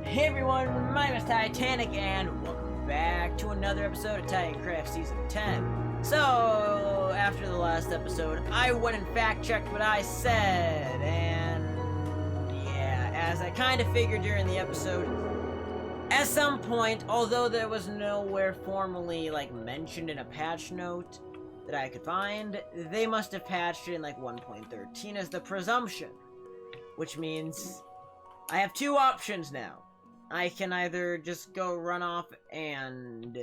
Hey everyone, my name is Titanic and welcome back to another episode of Titancraft Season 10. So, after the last episode, I went and fact-checked what I said, and yeah, as I kind of figured during the episode, at some point, although there was nowhere formally, mentioned in a patch note that I could find, they must have patched it in, 1.13 as the presumption, which means I have two options now. I can either just go run off and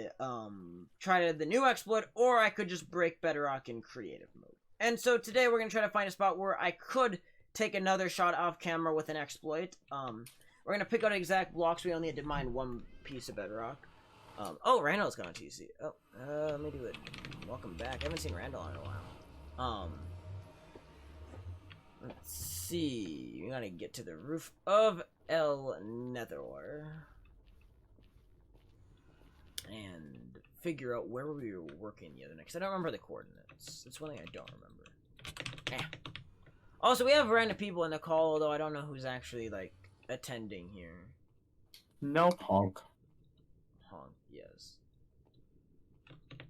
try the new exploit, or I could just break Bedrock in creative mode. And so today we're going to try to find a spot where I could take another shot off camera with an exploit. We're going to pick out exact blocks. We only had to mine one piece of Bedrock. Oh, Randall's gone on TC. Oh, let me do it. Welcome back. I haven't seen Randall in a while. Let's see. We gotta get to the roof of El Netheror and figure out where we were working the other night. Cause I don't remember the coordinates. That's one thing I don't remember. Also, we have random people in the call, although I don't know who's actually attending here. No. Honk. Honk, yes.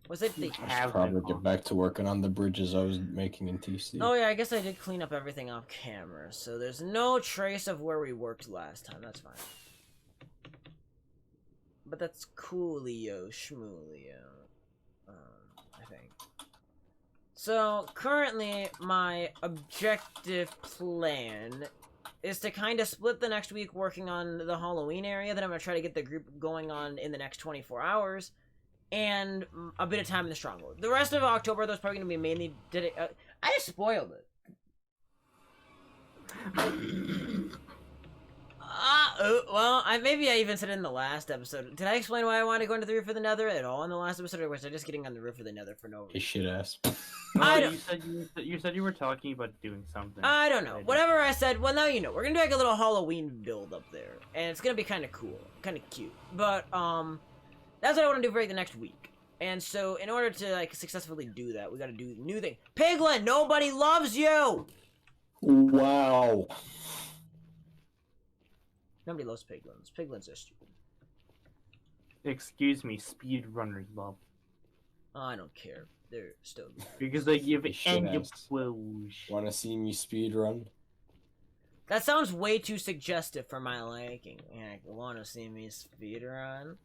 Was it the I should probably get back to working on the bridges I was making in TC. Oh yeah, I guess I did clean up everything off camera, so there's no trace of where we worked last time. That's fine. But that's coolio schmoolio, I think. So currently, my objective plan is to kind of split the next week working on the Halloween area. Then I'm gonna try to get the group going on in the next 24 hours. And a bit of time in the Stronghold. The rest of October, that's probably going to be mainly... I just spoiled it. Well, maybe I even said it in the last episode. Did I explain why I wanted to go into the roof of the Nether at all in the last episode, or was I just getting on the roof of the Nether for no reason? Hey, shit ass. You said you were talking about doing something. I don't know. Whatever I said, well, now you know. We're going to do a little Halloween build up there. And it's going to be kind of cool. Kind of cute. But, that's what I want to do for the next week. And so, in order to, successfully do that, we gotta do new thing. Piglin, nobody loves you! Wow. Nobody loves piglins. Piglins are stupid. Excuse me, speedrunners love. I don't care. They're still good. Because they give Hey, and you shit-ass. whoosh. Wanna see me speedrun? That sounds way too suggestive for my liking. I wanna see me speedrun.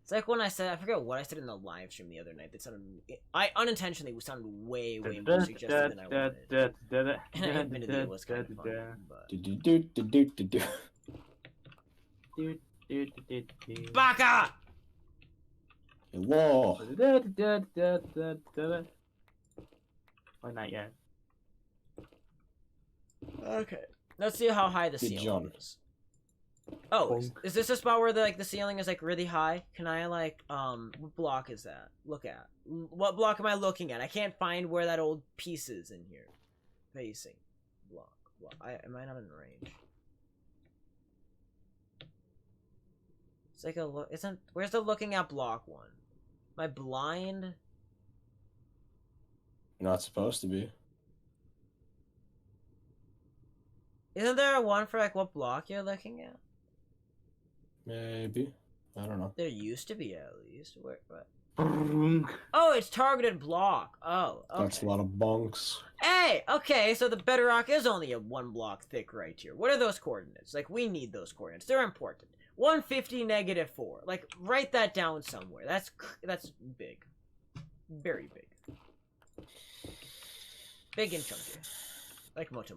It's like when I said, I forget what I said in the live stream the other night. That sounded, I unintentionally sounded way more suggestive than I wanted. And I admitted it was kind of fun, but... Baka! Hello. Why not yet? Okay. Let's see how high the Good ceiling job. is. Oh, is this a spot where the ceiling is really high? Can I what block is that? Look at. What block am I looking at? I can't find where that old piece is in here. Facing. Block. Am I not in range? It's like a look. Where's the looking at block one? Am I blind? You're not supposed to be. Isn't there a one for what block you're looking at? Maybe. I don't know. There used to be at least. What? Oh, it's targeted block. Oh, okay. That's a lot of bunks. Hey, okay, so the bedrock is only a 1 block thick right here. What are those coordinates? We need those coordinates. They're important. 150 -4. Write that down somewhere. That's big. Very big. Big and chunky. Like Moto.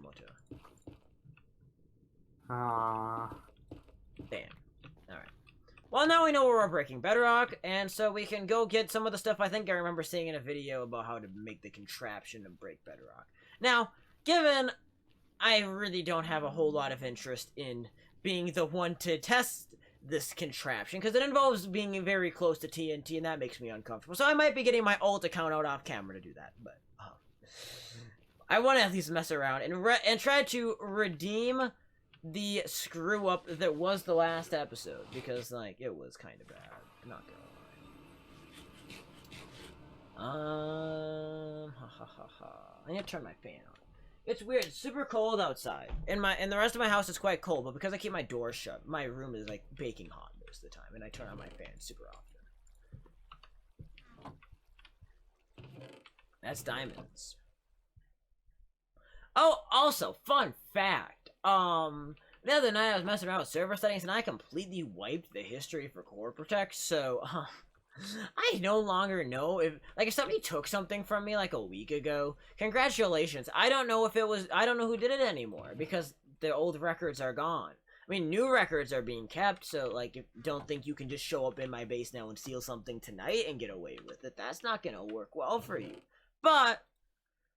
Bam. Alright. Well, now we know where we're breaking bedrock, and so we can go get some of the stuff I think I remember seeing in a video about how to make the contraption to break bedrock. Now, given I really don't have a whole lot of interest in being the one to test this contraption, because it involves being very close to TNT, and that makes me uncomfortable. So I might be getting my alt account out off camera to do that, but I want to at least mess around and try to redeem the screw up that was the last episode, because it was kind of bad. I'm not gonna lie. I need to turn my fan on. It's weird. It's super cold outside. And the rest of my house is quite cold, but because I keep my doors shut, my room is like baking hot most of the time, and I turn on my fan super often. That's diamonds. Oh, also, fun fact. The other night I was messing around with server settings and I completely wiped the history for Core Protect, so I no longer know if somebody took something from me like a week ago. Congratulations. I don't know who did it anymore because the old records are gone. I mean, new records are being kept, so don't think you can just show up in my base now and steal something tonight and get away with it. That's not gonna work well for you. But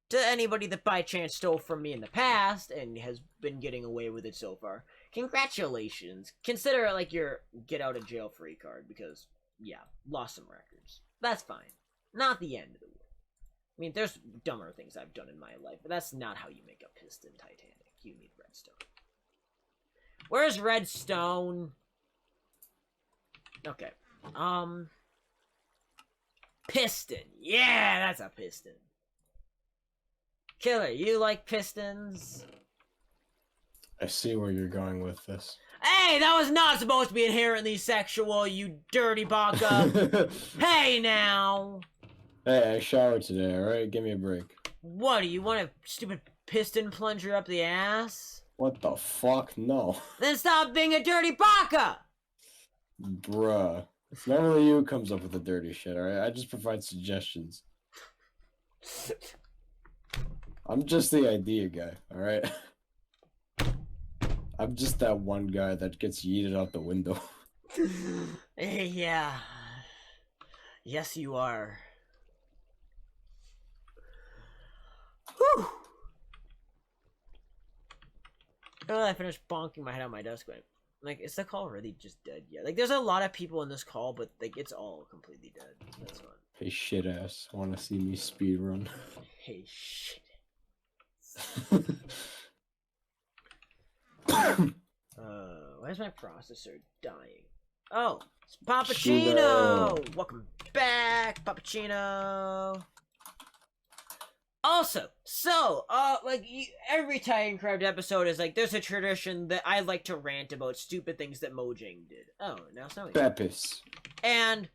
to anybody that by chance stole from me in the past and has been getting away with it so far, congratulations. Consider it like your get out of jail free card because, yeah, lost some records. That's fine. Not the end of the world. I mean, there's dumber things I've done in my life, but that's not how you make a piston Titanic. You need redstone. Where's redstone? Okay. Piston. Yeah, that's a piston. Killer, you like pistons? I see where you're going with this. Hey, that was not supposed to be inherently sexual, you dirty baka. Hey, now. Hey, I showered today, alright? Give me a break. What, do you want a stupid piston plunger up the ass? What the fuck? No. Then stop being a dirty baka! Bruh. None of you comes up with the dirty shit, alright? I just provide suggestions. I'm just the idea guy, alright? I'm just that one guy that gets yeeted out the window. Yeah. Yes, you are. Whew. Oh, I finished bonking my head on my desk. Like, is the call really just dead yet? Like, there's a lot of people in this call, but like, it's all completely dead. That's fun. Hey, shit ass. Wanna see me speedrun? Hey, shit. Why is my processor dying? Oh, it's PapaChino! Welcome back, PapaChino! Also, so, every Titancraft episode is like, there's a tradition that I like to rant about stupid things that Mojang did. Oh, now it's not Beppis. And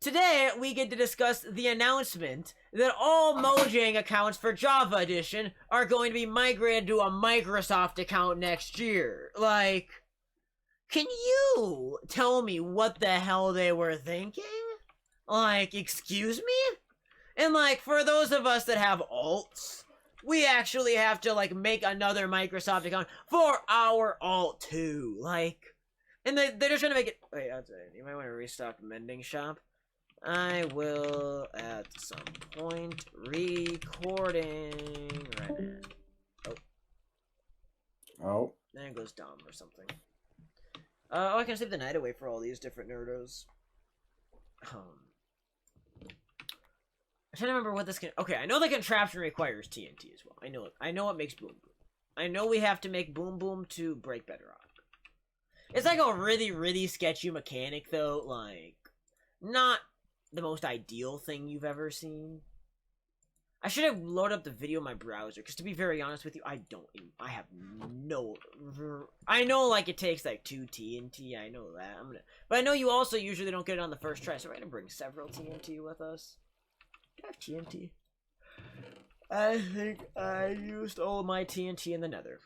today, we get to discuss the announcement that all Mojang accounts for Java Edition are going to be migrated to a Microsoft account next year. Like, can you tell me what the hell they were thinking? Like, excuse me? And, like, for those of us that have alts, we actually have to, like, make another Microsoft account for our alt, too. Like, and they're just gonna make it... Wait, you might want to restock Mending Shop. I will, at some point, recording right now. Oh. Then it goes dumb or something. Oh, I can save the night away for all these different nerdos. I'm trying to remember what this can... Okay, I know the contraption requires TNT as well. I know it. I know it makes Boom Boom. I know we have to make Boom Boom to break Bedrock. It's like a really, really sketchy mechanic, though. Like, not the most ideal thing you've ever seen. I should have loaded up the video in my browser, because to be very honest with you, I have no... I know, like, it takes, like, 2 TNT, I know that. But I know you also usually don't get it on the first try, so we're gonna bring several TNT with us. Do I have TNT? I think I used all of my TNT in the nether.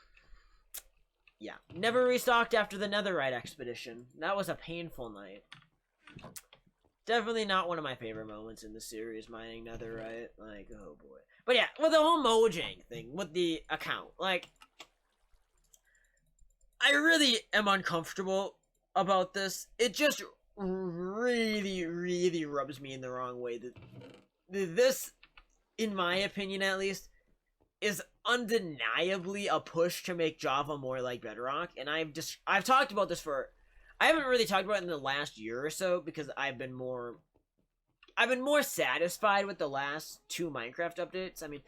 Yeah, never restocked after the netherite expedition. That was a painful night. Definitely not one of my favorite moments in the series, mining netherite. Like, oh boy. But yeah, with the whole Mojang thing, with the account, like, I really am uncomfortable about this. It just really, really rubs me in the wrong way. This, in my opinion at least, is undeniably a push to make Java more like Bedrock, and I've talked about this for... I haven't really talked about it in the last year or so, because I've been more satisfied with the last 2 Minecraft updates. I mean,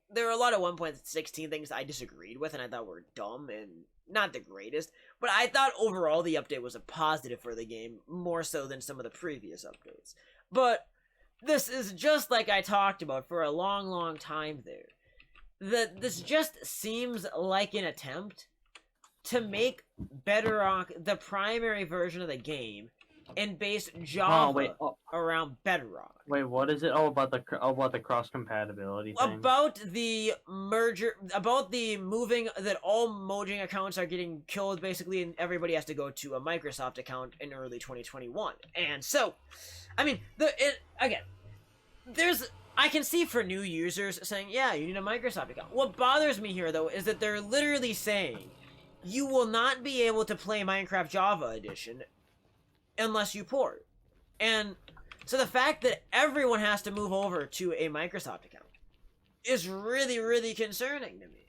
there were a lot of 1.16 things I disagreed with, and I thought were dumb, and not the greatest, but I thought overall the update was a positive for the game, more so than some of the previous updates. But this is just like I talked about for a long, long time there. this just seems like an attempt to make Bedrock the primary version of the game and base Java around Bedrock. Wait, what is it? Oh, about the cross compatibility thing. About the merger, about the moving that all Mojang accounts are getting killed basically, and everybody has to go to a Microsoft account in early 2021. And so, I mean, I can see for new users saying, yeah, you need a Microsoft account. What bothers me here, though, is that they're literally saying you will not be able to play Minecraft Java Edition unless you port. And so the fact that everyone has to move over to a Microsoft account is really, really concerning to me.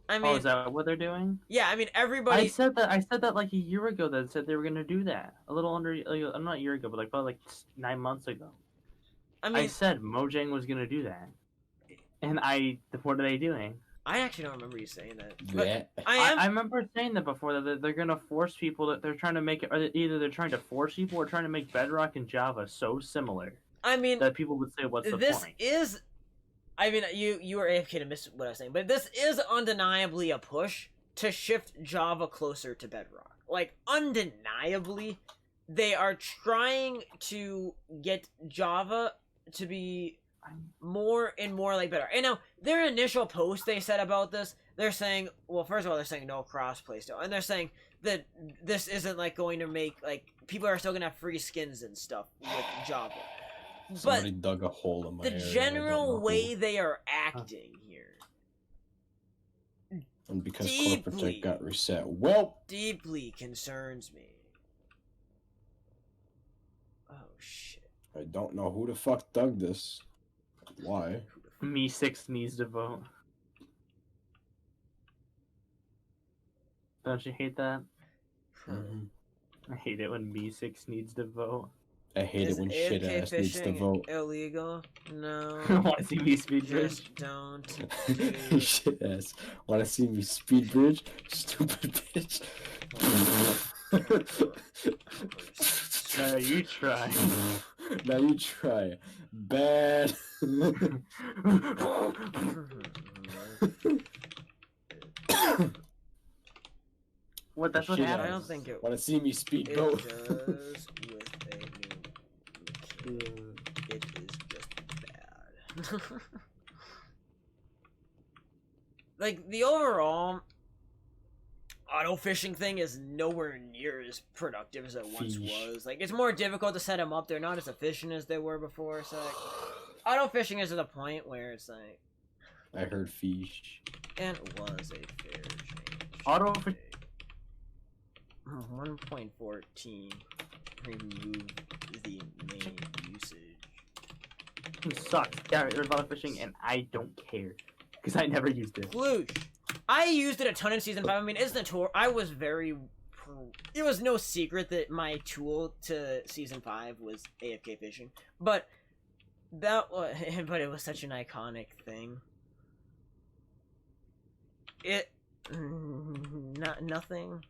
I mean, is that what they're doing? Yeah, I mean, everybody... I said that like a year ago that said they were going to do that. A little under, not a year ago, but like about 9 months ago. I said Mojang was going to do that. And what are they doing? I actually don't remember you saying that. Yeah. I remember saying that before, that they're going to force people, that they're trying to make it, or either they're trying to force people or trying to make Bedrock and Java so similar. I mean, that people would say, what's the point? I mean, you were AFK to miss what I was saying, but this is undeniably a push to shift Java closer to Bedrock. Like, undeniably, they are trying to get Java to be more and more like Bedrock. And now, their initial post they said about this, they're saying, well, first of all, they're saying no crossplay still, and they're saying that this isn't like going to make, like, people are still gonna have free skins and stuff with Java. Somebody dug a hole in my the general way they are acting here, and because corporate tech got reset, well, deeply concerns me. Oh shit! I don't know who the fuck dug this. Why? Me6 needs to vote. Don't you hate that? I hate it when Me6 needs to vote. I hate it when shit ass needs to vote. Illegal? No. Wanna see me speed bridge? Just don't. Shit ass. Wanna see me speed bridge? Stupid bitch. Now you try. Now you try. Bad. What? That's what happened. I don't think it. Wanna see me speed boat? It does with a new mechanic. It is just bad. Like, the overall auto fishing thing is nowhere near as productive as it once was. Like, it's more difficult to set them up. They're not as efficient as they were before. So, like, auto fishing is to the point where it's like. I heard fish. And it was a fair change. Auto fishing. 1.14 remove the main usage. It sucks. Yeah, there's a lot of fishing, and I don't care because I never used it. Ploosh. I used it a ton in Season 5. I mean, it's the tour. I was very. It was no secret that my tool to Season 5 was AFK fishing, but that was. But it was such an iconic thing. Nothing.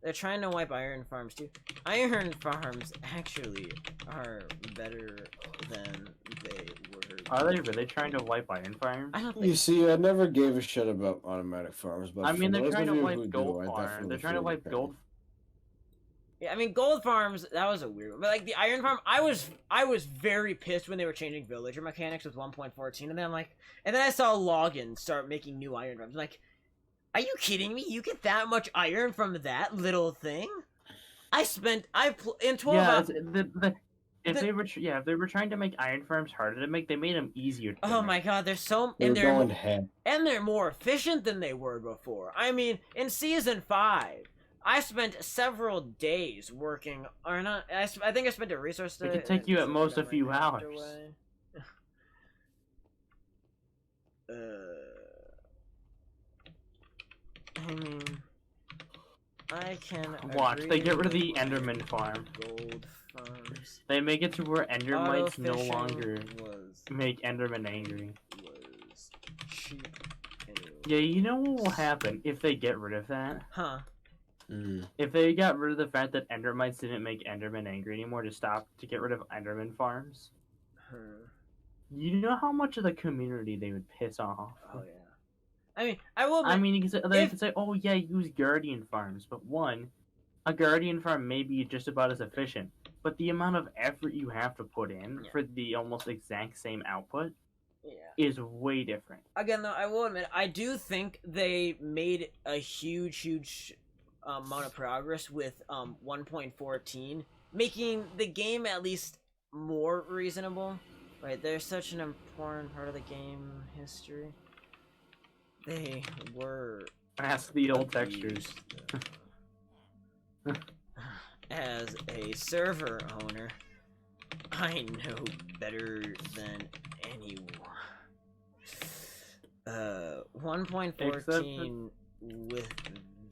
They're trying to wipe iron farms too. Iron farms actually are better than they were. Are they really trying to wipe iron farms? I don't think. You see, I never gave a shit about automatic farms, but I mean, they're trying to wipe gold farms. They're trying to wipe gold. Yeah, I mean, gold farms. That was a weird one. But like the iron farm, I was very pissed when they were changing villager mechanics with 1.14, and then I saw Login start making new iron farms. I'm like, are you kidding me? You get that much iron from that little thing? In 12 hours. If they were trying to make iron farms harder to make, they made them easier to Oh make. my god, they're more efficient than they were before. I mean, in Season 5, I spent several days working, or not, I think I spent a resource day. It could take you at most a few hours. I mean, I can watch. They get rid of the Enderman farm. Gold farms. They make it to where Endermites no longer make Enderman angry. Was cheap anyway. Yeah, you know what will happen if they get rid of that? Huh? If they got rid of the fact that Endermites didn't make Enderman angry anymore to get rid of Enderman farms, you know how much of the community they would piss off? Oh yeah. I mean, I will. I mean, you could say, oh yeah, use guardian farms, but one, a guardian farm may be just about as efficient, but the amount of effort you have to put in for the almost exact same output is way different. Again, though, I will admit, I do think they made a huge amount of progress with 1.14, making the game at least more reasonable. Right, they're such an important part of the game history. They were. Ask the old textures. As a server owner, I know better than anyone. 1.14 with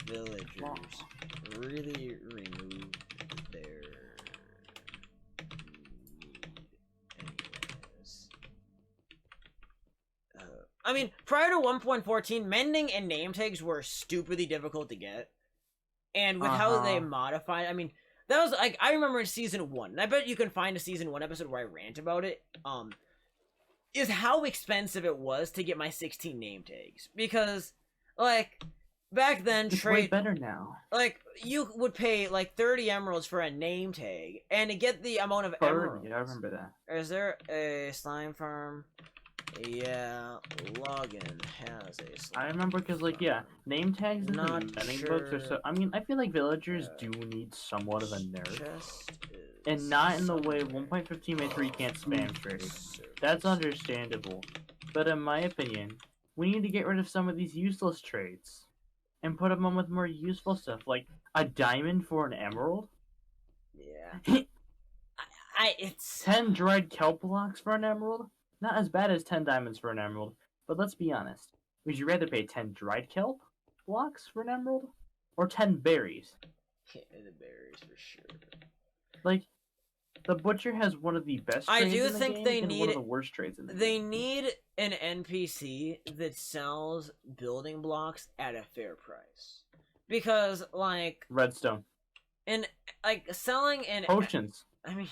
villagers really removed their anyways. I mean, prior to 1.14, mending and name tags were stupidly difficult to get. And with how they modified, I mean, that was, like, I remember in Season 1, and I bet you can find a Season 1 episode where I rant about it, is how expensive it was to get my 16 name tags. Because, like, back then, it's way better now. Like, you would pay, like, 30 emeralds for a name tag, and to get the amount of emeralds. Yeah, I remember that. Is there a slime farm? Yeah, Login has a slime I remember because, like, yeah, name tags in the mending books are so. I mean, I feel like villagers do need somewhat of a nerf, and not in the way 1.15 made where you can't spam trade. That's understandable, but in my opinion, we need to get rid of some of these useless trades and put them on with more useful stuff, like a diamond for an emerald. Yeah, it's 10 dried kelp blocks for an emerald. Not as bad as 10 diamonds for an emerald, but let's be honest. Would you rather pay 10 dried kelp blocks for an emerald, or 10 berries? Yeah, the berries for sure. Like, the butcher has one of the best trades I do in the think game they and need one of the worst trades in the They game. need an NPC that sells building blocks at a fair price. Because, like... Redstone. And, like, selling an... Potions. I mean...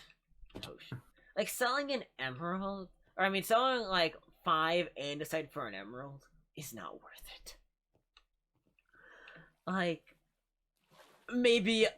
Potion. Like, selling an emerald... Or, I mean, selling, like, 5 andesite for an emerald is not worth it. Like, maybe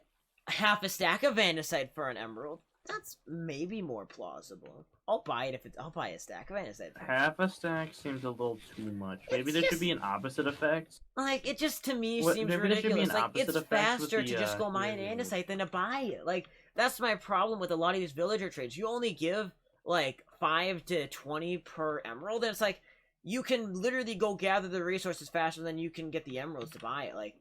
half a stack of andesite for an emerald. That's maybe more plausible. I'll buy it if it's... I'll buy a stack of andesite. Half a stack seems a little too much. Maybe there should be an opposite effect. Like, it just, to me, seems maybe ridiculous. Like, it's faster the, to just go mine andesite than to buy it. Like, that's my problem with a lot of these villager trades. You only give... like 5 to 20 per emerald, and it's like you can literally go gather the resources faster than you can get the emeralds to buy it. Like,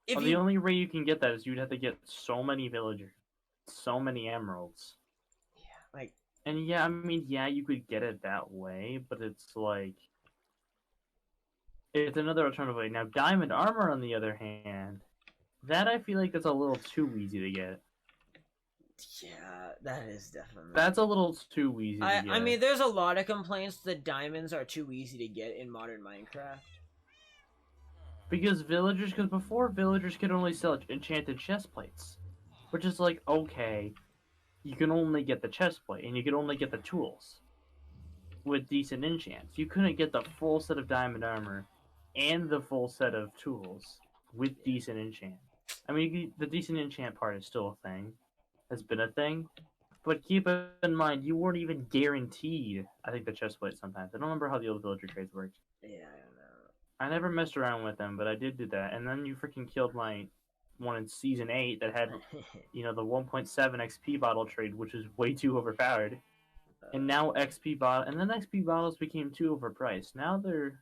if the only way you can get that is you'd have to get so many villagers, so many emeralds. Yeah, like, and yeah, I mean, yeah, you could get it that way, but it's like it's another alternative way. Now, diamond armor, on the other hand, that I feel like that's a little too easy to get. Yeah, that is definitely... That's a little too easy to get. I mean, there's a lot of complaints that diamonds are too easy to get in modern Minecraft. Because before villagers could only sell enchanted chest plates. Which is like, okay, you can only get the chest plate, and you can only get the tools with decent enchants. You couldn't get the full set of diamond armor and the full set of tools with decent enchant. I mean, the decent enchant part is still a thing. Has been a thing, but keep in mind you weren't even guaranteed. I think the chest plate sometimes. I don't remember how the old villager trades worked. Yeah, I don't know. I never messed around with them, but I did do that. And then you freaking killed my one in Season 8 that had, you know, the 1.7 XP bottle trade, which is way too overpowered. And now XP bottle, and then XP bottles became too overpriced. Now they're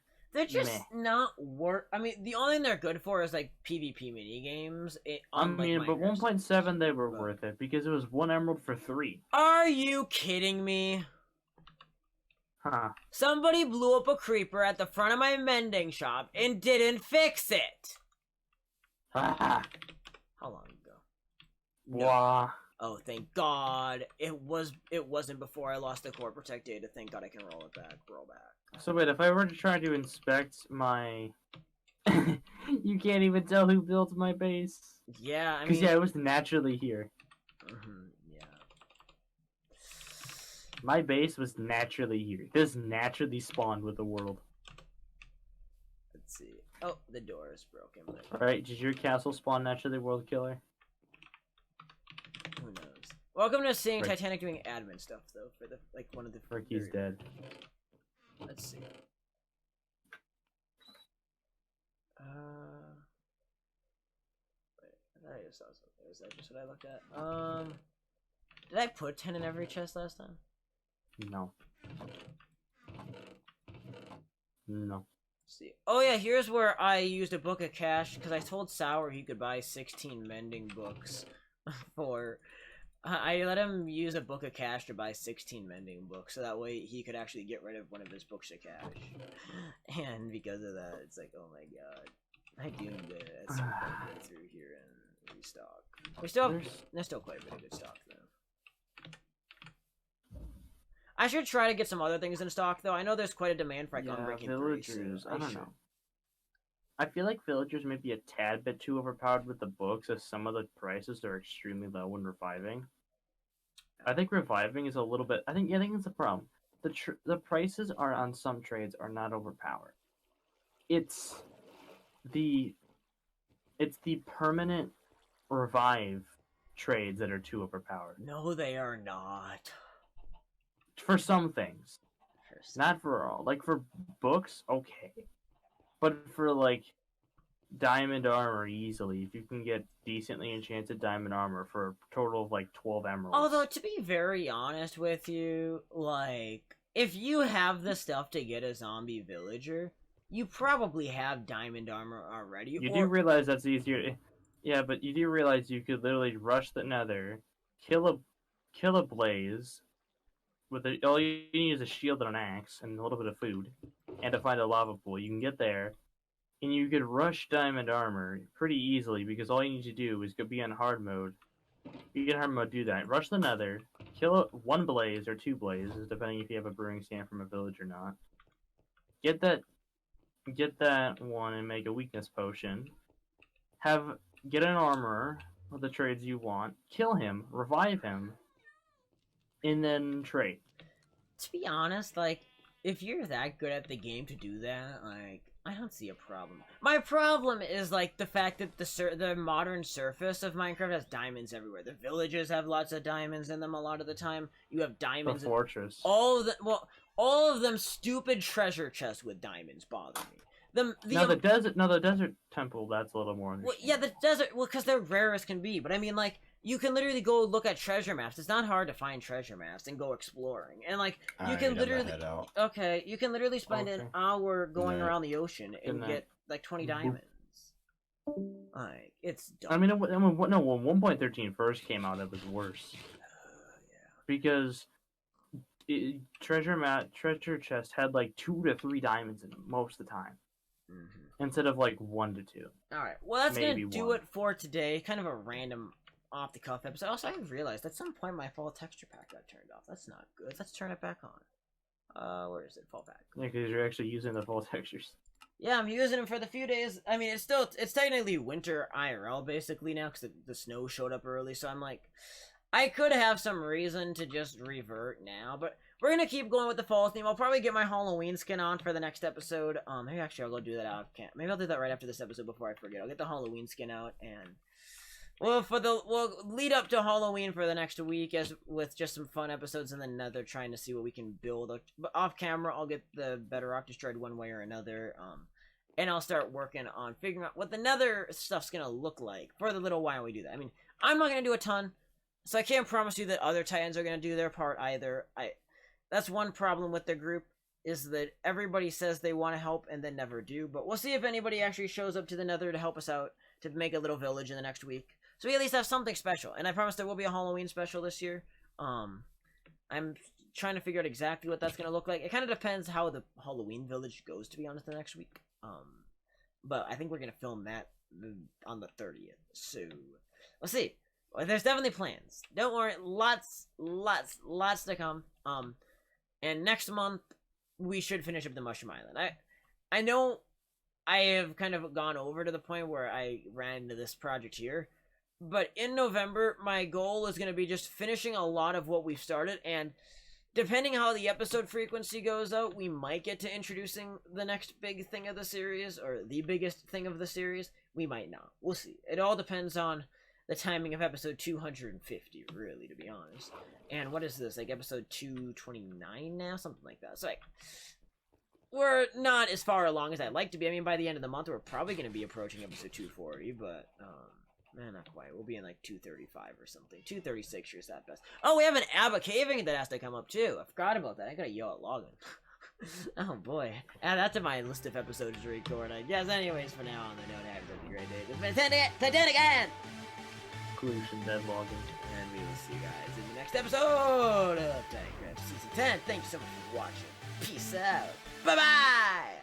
just not worth. I mean, the only thing they're good for is like PvP mini games. I mean, but 1.7 they were worth it because it was 1 emerald for 3. Are you kidding me? Huh. Somebody blew up a creeper at the front of my mending shop and didn't fix it. Haha. How long ago? Wow. Oh, thank God. It wasn't before I lost the core protect data. Thank God I can roll back. So wait, if I were to try to inspect my... You can't even tell who built my base. Yeah, I mean... Because, yeah, it was naturally here. Yeah. My base was naturally here. This naturally spawned with the world. Let's see. Oh, the door is broken. But... Alright, did your castle spawn naturally, World Killer? Who knows? Welcome to seeing Rick. Titanic doing admin stuff, though, for the one of the. Ricky's dead. Let's see. Wait, I thought I just saw something. Was that just what I looked at? Did I put 10 in every chest last time? No. No. Let's see. Oh yeah, here's where I used a book of cash because I told Sour he could buy 16 mending books for. I let him use a book of cash to buy 16 mending books, so that way he could actually get rid of one of his books of cash. And because of that, it's like, oh my god, I doomed it at some point get through here and restock. There's still quite a bit of good stock though. I should try to get some other things in stock though. I know there's quite a demand for Gunbreaking 3. Villagers. I don't know. I feel like villagers may be a tad bit too overpowered with the books, as some of the prices are extremely low when reviving. I think reviving is a little bit. I think it's a problem. The prices are on some trades are not overpowered. It's the permanent revive trades that are too overpowered. No, they are not. For some things, not for all. Like for books, okay. But for, like, diamond armor easily, if you can get decently enchanted diamond armor for a total of, like, 12 emeralds. Although, to be very honest with you, like, if you have the stuff to get a zombie villager, you probably have diamond armor already. You do realize that's easier. Yeah, but you do realize you could literally rush the nether, kill a blaze, all you need is a shield and an axe, and a little bit of food, and to find a lava pool. You can get there, and you could rush diamond armor pretty easily, because all you need to do is go be on hard mode. You can hard mode do that. Rush the nether, kill one blaze or two blazes, depending if you have a brewing stand from a village or not. Get that one and make a weakness potion. Get an armor with the trades you want, kill him, revive him, and then trade. To be honest, like, if you're that good at the game to do that, like, I don't see a problem. My problem is, like, the fact that the modern surface of Minecraft has diamonds everywhere. The villages have lots of diamonds in them a lot of the time. You have diamonds. The fortress. All of them stupid treasure chests with diamonds bother me. The desert temple, that's a little more. Well, yeah, the desert. Well, because they're rare as can be. But I mean, like, you can literally go look at treasure maps. It's not hard to find treasure maps and go exploring. And like, you can literally. Okay, you can literally spend an hour going around the ocean and get like 20 diamonds. Like, it's dumb. I mean, when 1.13 first came out, it was worse. Yeah. Because treasure chest had like 2 to 3 diamonds in them most of the time. Mm-hmm. Instead of like 1 to 2. Alright, well that's gonna do it for today. Kind of a random off the cuff episode. Also, I realized at some point my fall texture pack got turned off. That's not good. Let's turn it back on. Where is it? Fall pack. Yeah, because you're actually using the fall textures. Yeah, I'm using them for the few days. I mean, it's technically winter IRL basically now because the snow showed up early. So I'm like, I could have some reason to just revert now, but we're gonna keep going with the fall theme. I'll probably get my Halloween skin on for the next episode. Maybe actually I'll go do that out. Maybe I'll do that right after this episode before I forget. I'll get the Halloween skin out, and we'll lead up to Halloween for the next week with just some fun episodes in the Nether, trying to see what we can build. But off camera, I'll get the Bedrock destroyed one way or another. And I'll start working on figuring out what the Nether stuff's gonna look like for the little while we do that. I mean, I'm not gonna do a ton, so I can't promise you that other Titans are gonna do their part either. That's one problem with the group, is that everybody says they want to help and then never do. But we'll see if anybody actually shows up to the Nether to help us out to make a little village in the next week, so we at least have something special. And I promise there will be a Halloween special this year. I'm trying to figure out exactly what that's gonna look like. It kind of depends how the Halloween village goes, to be honest, the next week. But I think we're gonna film that on the 30th. So we'll see. Well, there's definitely plans. Don't worry, lots to come. And next month we should finish up the Mushroom Island. I know I have kind of gone over to the point where I ran into this project here, but in November my goal is going to be just finishing a lot of what we've started, and depending how the episode frequency goes out, we might get to introducing the next big thing of the series, or the biggest thing of the series. We might not. We'll see. It all depends on the timing of episode 250, really, to be honest. And what is this, like episode 229 now? Something like that. So, like, we're not as far along as I'd like to be. I mean, by the end of the month, we're probably going to be approaching episode 240, but, man, not quite. We'll be in, like, 235 or something. 236 years at best. Oh, we have an Abba Caving that has to come up, too. I forgot about that. I gotta yell at login. Oh, boy. Add that to my list of episodes to record, I guess. Anyways, for now, on the note, have a great day. This has been Titanic! Conclusion, dead logging. And we will see you guys in the next episode of Titancraft Season 10. Thank you so much for watching. Peace out. Bye-bye!